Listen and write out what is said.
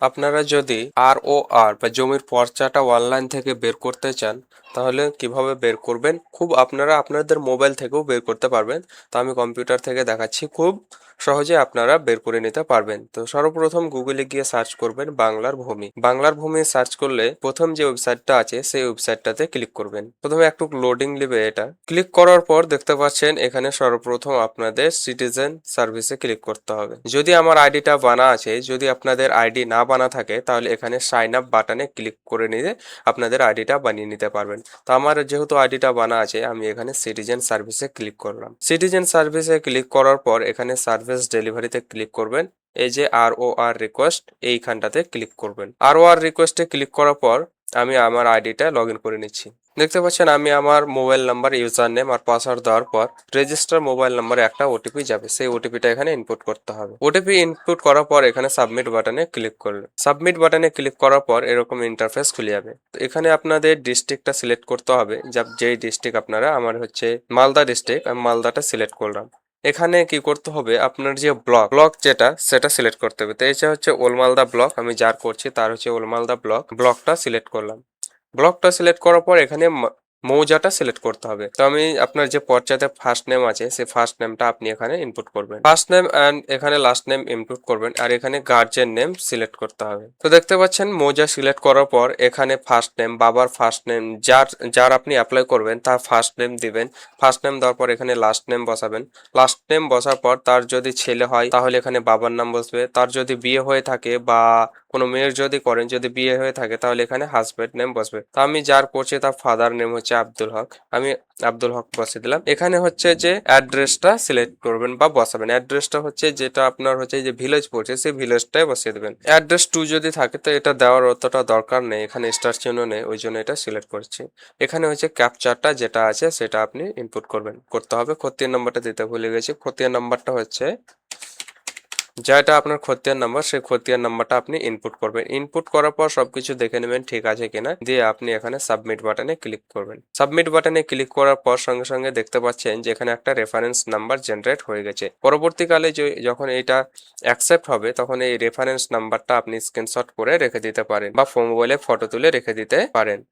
আপনারা যদি ROR বা জমির পর্চাটা অনলাইন থেকে বের করতে চান তাহলে কিভাবে বের করবেন, আপনারা আপনাদের মোবাইল থেকেও বের করতে পারবেন। তো আমি কম্পিউটার থেকে দেখাচ্ছি, খুব সহজে আপনারা বের করে নিতে পারবেন। তো সর্বপ্রথম গুগলে গিয়ে সার্চ করবেন বাংলার ভূমি। বাংলার ভূমি সার্চ করলে প্রথম যে ওয়েবসাইটটা আছে সেই ওয়েবসাইটটাতে ক্লিক করবেন। প্রথমে একটু লোডিং নেবে। এটা ক্লিক করার পর দেখতে পাচ্ছেন এখানে সর্বপ্রথম আপনাদের সিটিজেন সার্ভিসে ক্লিক করতে হবে। যদি আমার আইডিটা বানা আছে, যদি আপনাদের আইডি না বানা থাকে তাহলে এখানে সাইন আপ বাটনে ক্লিক করে নিয়ে আপনাদের আইডিটা বানিয়ে নিতে পারবেন। তো আমার যেহেতু আইডিটা বানা আছে, আমি এখানে সিটিজেন সার্ভিসে ক্লিক করলাম। সিটিজেন সার্ভিসে ক্লিক করার পর এখানে সার্ভিস ডেলিভারিতে ক্লিক করবেন। এই যে ROR রিকোয়েস্ট, এইখানটাতে ক্লিক করবেন। ROR রিকোয়েস্টে ক্লিক করার পর আমি আমার আইডিটা লগ ইন করে নিচ্ছি। দেখতে পাচ্ছেন আমি আমার মোবাইল নাম্বার, ইউজার নেম আর পাসওয়ার্ড দেওয়ার পর রেজিস্টার মোবাইল নাম্বারে একটা ওটিপি যাবে। সেই ওটিপিটা এখানে ইনপুট করতে হবে। ওটিপি ইনপুট করার পর এখানে সাবমিট বাটনে ক্লিক করলে, সাবমিট বাটনে ক্লিক করার পর এরকম ইন্টারফেস খুলে যাবে। তো এখানে আপনাদের ডিস্ট্রিক্টটা সিলেক্ট করতে হবে। যেই ডিস্ট্রিক্ট আপনারা, আমার হচ্ছে মালদা ডিস্ট্রিক্ট, আমি মালদাটা সিলেক্ট করলাম। এখানে কি করতে হবে, আপনার যে ব্লক যেটা সেটা সিলেক্ট করতে হবে। তো এটা হচ্ছে ওলমালদা ব্লক, আমি যার করছি তার হচ্ছে ওলমালদা ব্লকটা সিলেক্ট করলাম। ব্লকটা সিলেক্ট করার পর এখানে মৌজাটা সিলেক্ট করতে হবে। তো আমি আপনার যে পর্চাতে ফার্স্ট নেম আছে সেই ফার্স্ট নেমটা আপনি এখানে ইনপুট করবেন, ফার্স্ট নেম অ্যান্ড এখানে লাস্ট নেম ইনপুট করবেন, আর এখানে গার্জিয়ান নেম সিলেক্ট করতে হবে। তো দেখতে পাচ্ছেন মৌজা সিলেক্ট করার পর এখানে ফার্স্ট নেম, বাবার ফার্স্ট নেম, যার আপনি অ্যাপ্লাই করবেন তার ফার্স্ট নেম দিবেন। ফার্স্ট নেম দেওয়ার পর এখানে লাস্ট নেম বসাবেন। লাস্ট নেম বসার পর তার যদি ছেলে হয় তাহলে এখানে বাবার নাম বসবে। তার যদি বিয়ে হয়ে থাকে বা কোনো মেয়ের যদি করেন, যদি বিয়ে হয়ে থাকে তাহলে এখানে হাজবেন্ড নেম বসবে। তো আমি যার করছি তার ফাদার নেম হচ্ছে আব্দুল হক, আমি আব্দুল হক বসিয়ে দিলাম। এখানে হচ্ছে যে অ্যাড্রেসটা সিলেক্ট করবেন বা বসাবেন। অ্যাড্রেসটা হচ্ছে যেটা আপনার হচ্ছে যে ভিলেজ পড়ছে সেই ভিলেজটাই বসিয়ে দেবেন। অ্যাড্রেস 2 যদি থাকে তো এটা দেওয়ার অতটা দরকার নেই, এখানে স্টার চিহ্ন নেই, ওই জন্য এটা সিলেক্ট করছি। এখানে হচ্ছে ক্যাপচারটা যেটা আছে সেটা আপনি ইনপুট করতে হবে। খতিয়ান নাম্বারটা দিতে ভুলে গেছি। খতিয়ান নাম্বারটা হচ্ছে যেটা আপনার খতিয়ান নাম্বার, সেই খতিয়ান নাম্বারটা আপনি ইনপুট করবেন। ইনপুট করার পর সবকিছু দেখে নেবেন ঠিক আছে কিনা, দিয়ে আপনি এখানে সাবমিট বাটনে ক্লিক করবেন। সাবমিট বাটনে ক্লিক করার পর সঙ্গে সঙ্গে দেখতে পাচ্ছেন যে এখানে একটা রেফারেন্স নাম্বার জেনারেট হয়ে গেছে। পরবর্তীকালে যখন এটা অ্যাকসেপ্ট হবে তখন এই রেফারেন্স নাম্বারটা আপনি স্ক্রিনশট করে রেখে দিতে পারেন বা মোবাইলে ফটো তুলে রেখে দিতে পারেন।